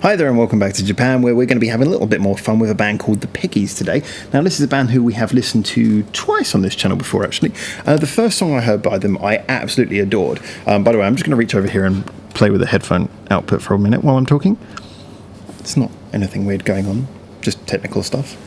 Hi there and welcome back to Japan, where we're going to be having a little bit more fun with a band called the PEGGIES today. Now this is a band who we have listened to twice on this channel before actually. The first song I heard by them I absolutely adored. By the way, I'm just going to reach over here and play with the headphone output for a minute while I'm talking. It's not anything weird going on, just technical stuff.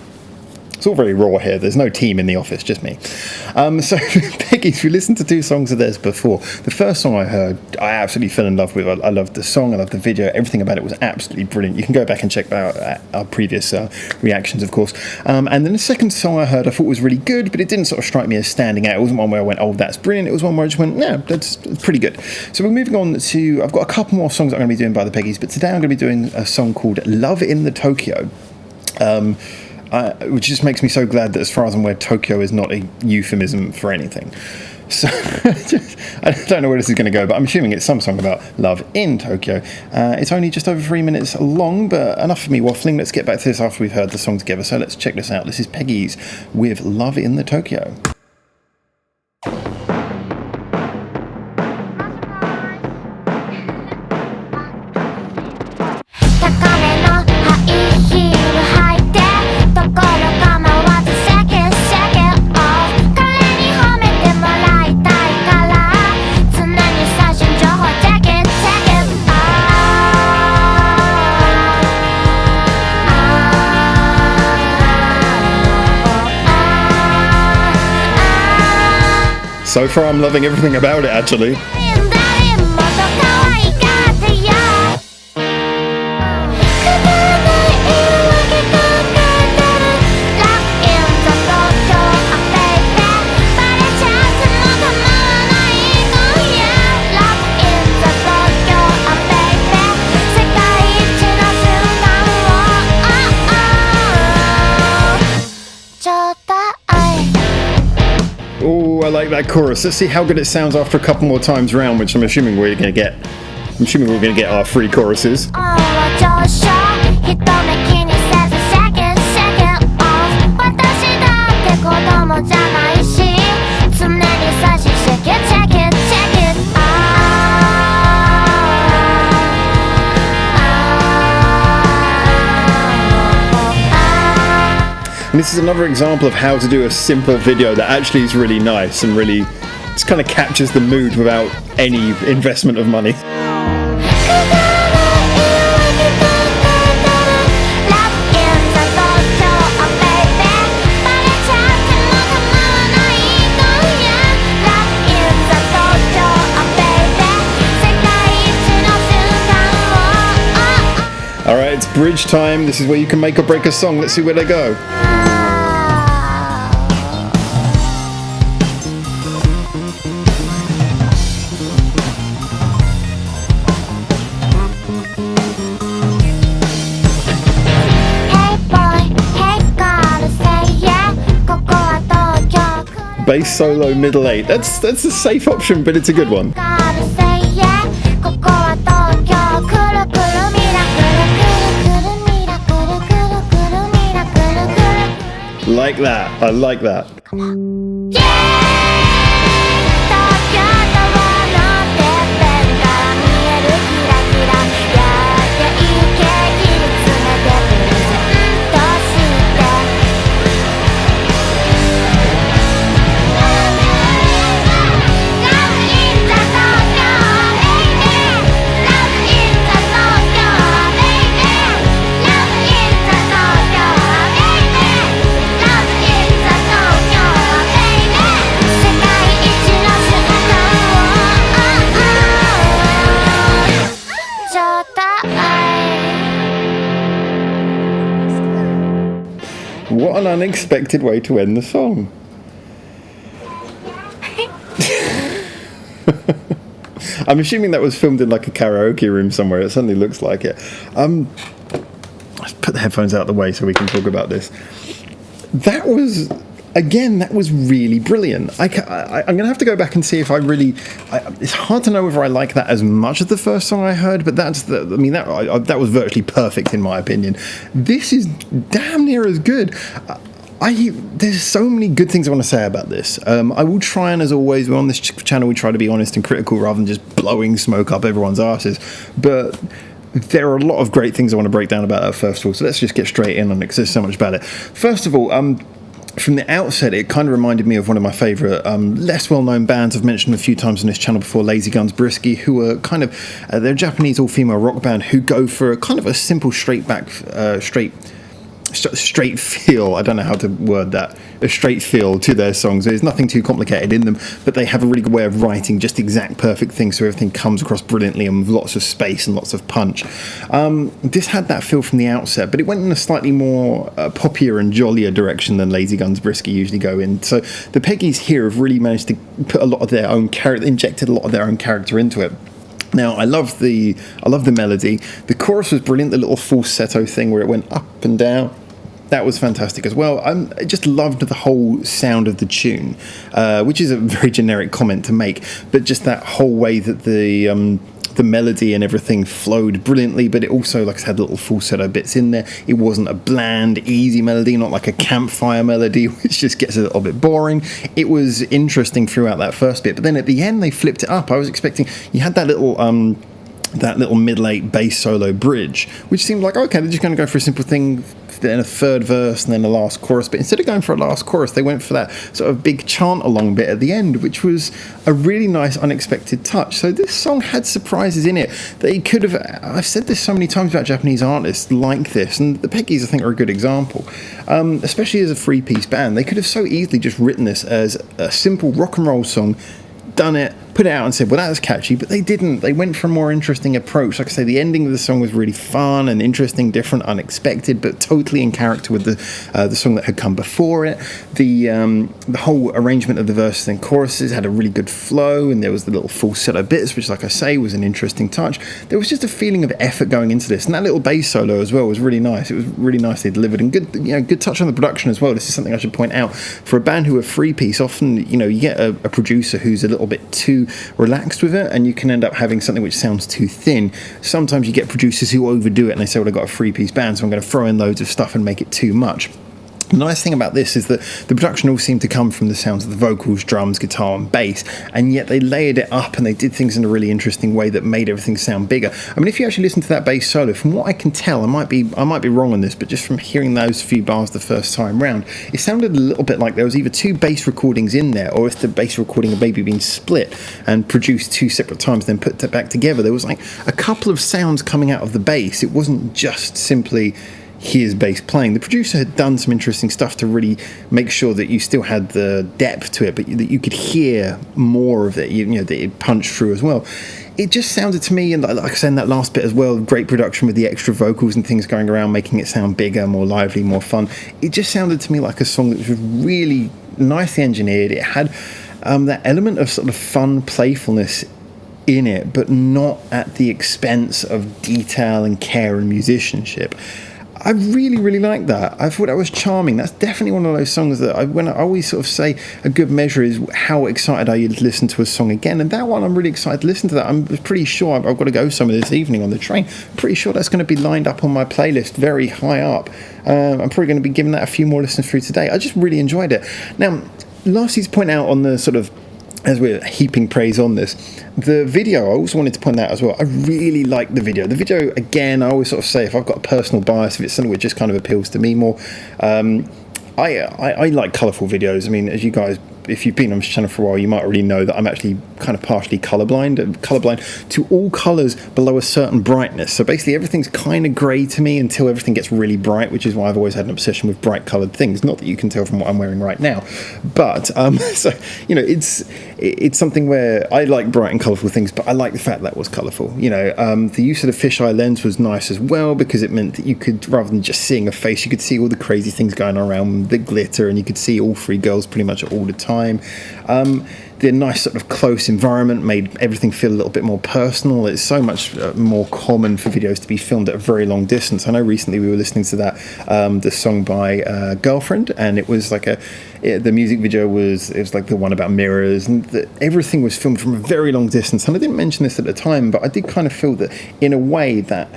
It's all very raw here. There's no team in the office, just me. So PEGGIES, we listened to two songs of theirs before. The first song I heard, I absolutely fell in love with. I loved the song, I loved the video, everything about it was absolutely brilliant. You can go back and check out our previous reactions, of course. And then the second song I heard, I thought was really good, but it didn't sort of strike me as standing out. It wasn't one where I went, oh, that's brilliant. It was one where I just went, yeah, that's pretty good. So we're moving on to, I've got a couple more songs that I'm going to be doing by the PEGGIES, but today I'm going to be doing a song called Love in the Tokyo. Which just makes me so glad that as far as I'm aware, Tokyo is not a euphemism for anything. So I don't know where this is going to go, but I'm assuming it's some song about love in Tokyo. It's only just over 3 minutes long, but enough for me waffling. Let's get back to this after we've heard the song together. So let's check this out. This is PEGGIES with Love in the Tokyo. So far, I'm loving everything about it, actually. Oh, I like that chorus. Let's see how good it sounds after a couple more times round, which I'm assuming we're going to get. I'm assuming we're going to get our free choruses. And this is another example of how to do a simple video that actually is really nice and really just kind of captures the mood without any investment of money. Alright, it's bridge time. This is where you can make or break a song. Let's see where they go. Bass solo middle 8. That's a safe option, but it's a good one. Like that. I like that. What an unexpected way to end the song. I'm assuming that was filmed in like a karaoke room somewhere. It certainly looks like it. Let's put the headphones out of the way so we can talk about this. That was really brilliant. I'm going to have to go back and see if I really... it's hard to know whether I like that as much as the first song I heard, but that was virtually perfect in my opinion. This is damn near as good. There's so many good things I want to say about this. I will try and, as always, on this channel we try to be honest and critical rather than just blowing smoke up everyone's asses. But There are a lot of great things I want to break down about that first of all, so let's just get straight in on it because there's so much about it. First of all, from the outset, it kind of reminded me of one of my favourite, less well-known bands I've mentioned a few times on this channel before, Lazy Guns Brisky, who are kind of, they're a Japanese all-female rock band who go for a kind of a simple, straight feel, I don't know how to word that, a straight feel to their songs. There's nothing too complicated in them, but they have a really good way of writing just exact perfect things so everything comes across brilliantly and with lots of space and lots of punch. This had that feel from the outset, but it went in a slightly more poppier and jollier direction than Lazy Guns Brisky usually go in. So the Peggies here have really managed to put a lot of their own character, injected a lot of their own character into it. Now, I love the melody. The chorus was brilliant, the little falsetto thing where it went up and down. That was fantastic as well. I just loved the whole sound of the tune, which is a very generic comment to make, but just that whole way that the melody and everything flowed brilliantly, but it also, like I said, little falsetto bits in there. It wasn't a bland, easy melody, not like a campfire melody, which just gets a little bit boring. It was interesting throughout that first bit, but then at the end they flipped it up. I was expecting, you had that little middle-eight bass solo bridge, which seemed like, okay, they're just going to go for a simple thing, then a third verse and then a last chorus, but instead of going for a last chorus they went for that sort of big chant along bit at the end, which was a really nice unexpected touch. So this song had surprises in it. They could have, I've said this so many times about Japanese artists like this, and the Peggies I think are a good example, especially as a three-piece band. They could have so easily just written this as a simple rock and roll song, done it, put it out and said, well, that's catchy, but they didn't. They went for a more interesting approach. Like I say, the ending of the song was really fun and interesting, different, unexpected, but totally in character with the song that had come before it. The whole arrangement of the verses and choruses had a really good flow, and there was the little falsetto bits, which, like I say, was an interesting touch. There was just a feeling of effort going into this, and that little bass solo as well was really nice. It was really nicely delivered, and good touch on the production as well. This is something I should point out. For a band who are three-piece, often, you get a producer who's a little bit too relaxed with it, and you can end up having something which sounds too thin. Sometimes you get producers who overdo it and they say, well, I've got a three-piece band, so I'm going to throw in loads of stuff and make it too much. The nice thing about this is that the production all seemed to come from the sounds of the vocals, drums, guitar and bass, and yet they layered it up and they did things in a really interesting way that made everything sound bigger. I mean, if you actually listen to that bass solo, from what I can tell, I might be wrong on this, but just from hearing those few bars the first time round, it sounded a little bit like there was either two bass recordings in there, or if the bass recording had maybe been split and produced two separate times, then put that back together. There was like a couple of sounds coming out of the bass. It wasn't just simply here's bass playing. The producer had done some interesting stuff to really make sure that you still had the depth to it, but that you could hear more of it, that it punched through as well. It just sounded to me, and like I said in that last bit as well, great production with the extra vocals and things going around, making it sound bigger, more lively, more fun. It just sounded to me like a song that was really nicely engineered. It had that element of sort of fun playfulness in it, but not at the expense of detail and care and musicianship. I really, really liked that. I thought that was charming. That's definitely one of those songs that I always sort of say a good measure is how excited are you to listen to a song again. And that one, I'm really excited to listen to that. I'm pretty sure I've got to go somewhere this evening on the train. Pretty sure that's going to be lined up on my playlist very high up. I'm probably going to be giving that a few more listens through today. I just really enjoyed it. Now, lastly, to point out on the sort of, as we're heaping praise on this, the video, I also wanted to point out as well, I really like the video. The video, again, I always sort of say, if I've got a personal bias, if it's something which just kind of appeals to me more, I like colourful videos. I mean, as you guys, if you've been on this channel for a while, you might already know that I'm actually kind of partially colourblind to all colours below a certain brightness. So basically everything's kind of grey to me until everything gets really bright, which is why I've always had an obsession with bright coloured things. Not that you can tell from what I'm wearing right now, but so it's something where I like bright and colourful things, but I like the fact that it was colourful. The use of the fisheye lens was nice as well, because it meant that you could, rather than just seeing a face, you could see all the crazy things going on around, the glitter, and you could see all three girls pretty much all the time. The nice sort of close environment made everything feel a little bit more personal. It's so much more common for videos to be filmed at a very long distance. I know recently we were listening to that the song by Girlfriend, and it was like the music video was like the one about mirrors, and everything was filmed from a very long distance. And I didn't mention this at the time, but I did kind of feel that in a way that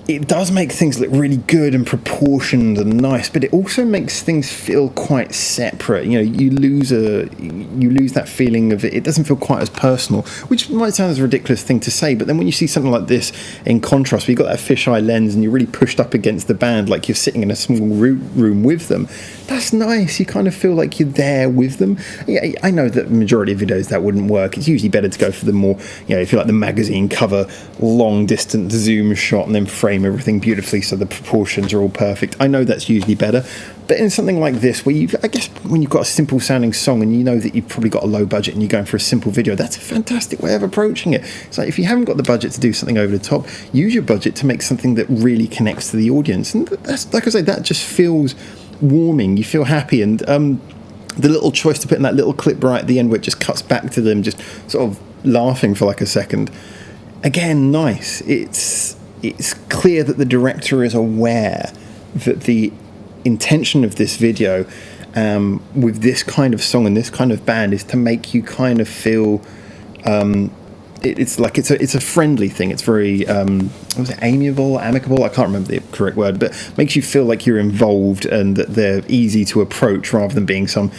it does make things look really good and proportioned and nice, but it also makes things feel quite separate. You know, you lose that feeling of it. It doesn't feel quite as personal, which might sound as a ridiculous thing to say, but then when you see something like this in contrast, where you've got that fisheye lens and you're really pushed up against the band like you're sitting in a small room with them, that's nice. You kind of feel like you're there with them. Yeah, I know that the majority of videos that wouldn't work. It's usually better to go for the more, you know, if you like the magazine cover, long distance zoom shot and then frame everything beautifully so the proportions are all perfect. I know that's usually better, but in something like this where I guess when you've got a simple sounding song and you know that you've probably got a low budget and you're going for a simple video, that's a fantastic way of approaching it. So if you haven't got the budget to do something over the top, use your budget to make something that really connects to the audience, and that's, like I say, that just feels warming. You feel happy, and the little choice to put in that little clip right at the end where it just cuts back to them just sort of laughing for like a second, again, nice. It's clear that the director is aware that the intention of this video with this kind of song and this kind of band is to make you kind of feel it's a friendly thing. It's very was it amiable, amicable? I can't remember the correct word, but makes you feel like you're involved and that they're easy to approach rather than being some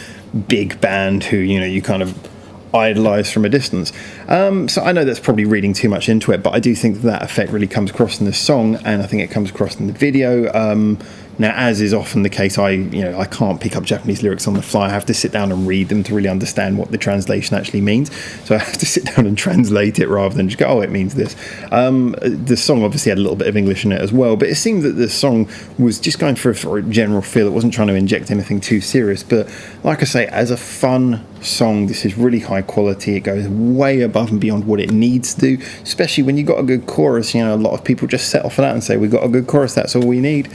big band who, you know, you kind of idolize from a distance. So I know that's probably reading too much into it, but I do think that effect really comes across in the song, and I think it comes across in the video. Now, as is often the case, I can't pick up Japanese lyrics on the fly. I have to sit down and read them to really understand what the translation actually means. So I have to sit down and translate it rather than just go, oh, it means this. The song obviously had a little bit of English in it as well, but it seemed that the song was just going for a general feel. It wasn't trying to inject anything too serious. But like I say, as a fun song, this is really high quality. It goes way above and beyond what it needs to do, especially when you've got a good chorus. You know, a lot of people just settle for that and say, we've got a good chorus, that's all we need.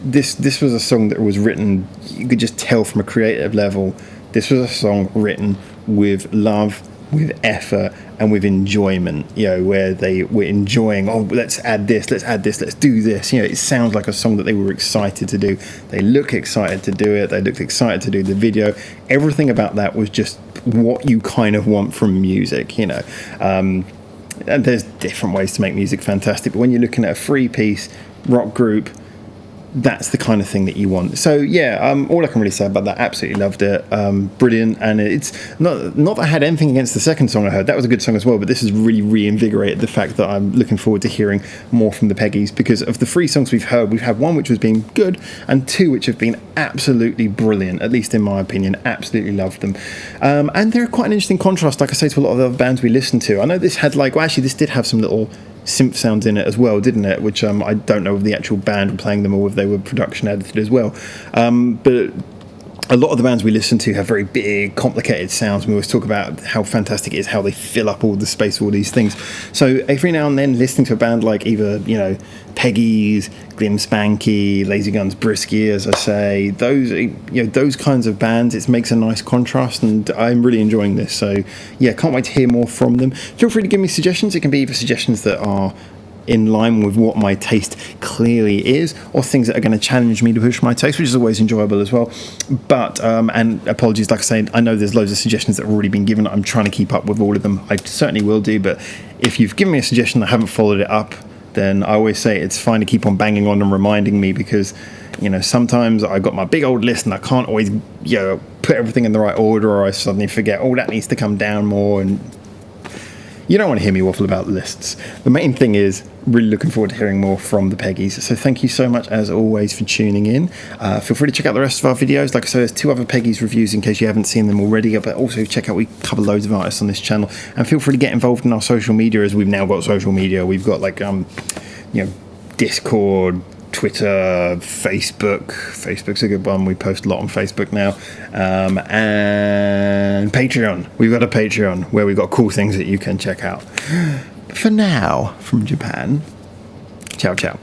This was a song that was written, you could just tell from a creative level, this was a song written with love, with effort, and with enjoyment, you know, where they were enjoying, oh, let's add this, let's do this. You know, it sounds like a song that they were excited to do. They look excited to do it. They looked excited to do the video. Everything about that was just what you kind of want from music, you know. And there's different ways to make music fantastic, but when you're looking at a three-piece rock group, that's the kind of thing that you want. So yeah, all I can really say about that, absolutely loved it. Brilliant. And it's not that I had anything against the second song I heard. That was a good song as well, but this has really reinvigorated the fact that I'm looking forward to hearing more from the Peggies, because of the 3 songs we've heard, we've had 1 which has been good and 2 which have been absolutely brilliant, at least in my opinion. Absolutely loved them. And they're quite an interesting contrast, like I say, to a lot of the other bands we listen to. I know this had this did have some little synth sounds in it as well, didn't it? Which I don't know if the actual band were playing them or if they were production edited as well. But a lot of the bands we listen to have very big, complicated sounds. We always talk about how fantastic it is, how they fill up all the space, all these things. So every now and then, listening to a band like either, you know, Peggies, Glim Spanky, Lazy Guns Brisky, as I say, those kinds of bands, it makes a nice contrast, and I'm really enjoying this. So yeah, can't wait to hear more from them. Feel free to give me suggestions. It can be either suggestions that are in line with what my taste clearly is, or things that are going to challenge me to push my taste, which is always enjoyable as well. But and apologies, like I said, I know there's loads of suggestions that have already been given. I'm trying to keep up with all of them. I certainly will do, but if you've given me a suggestion and I haven't followed it up, then I always say it's fine to keep on banging on and reminding me, because, you know, sometimes I've got my big old list and I can't always, you know, put everything in the right order, or I suddenly forget, oh, that needs to come down more, and you don't want to hear me waffle about lists. The main thing is really looking forward to hearing more from the Peggies. So thank you so much, as always, for tuning in. Feel free to check out the rest of our videos. Like I said, there's 2 other Peggies reviews in case you haven't seen them already, but also check out, we cover loads of artists on this channel. And feel free to get involved in our social media, as we've now got social media. We've got like, you know, Discord, Twitter, Facebook. Facebook's a good one. We post a lot on Facebook now. And Patreon. We've got a Patreon where we've got cool things that you can check out. For now, from Japan, ciao ciao.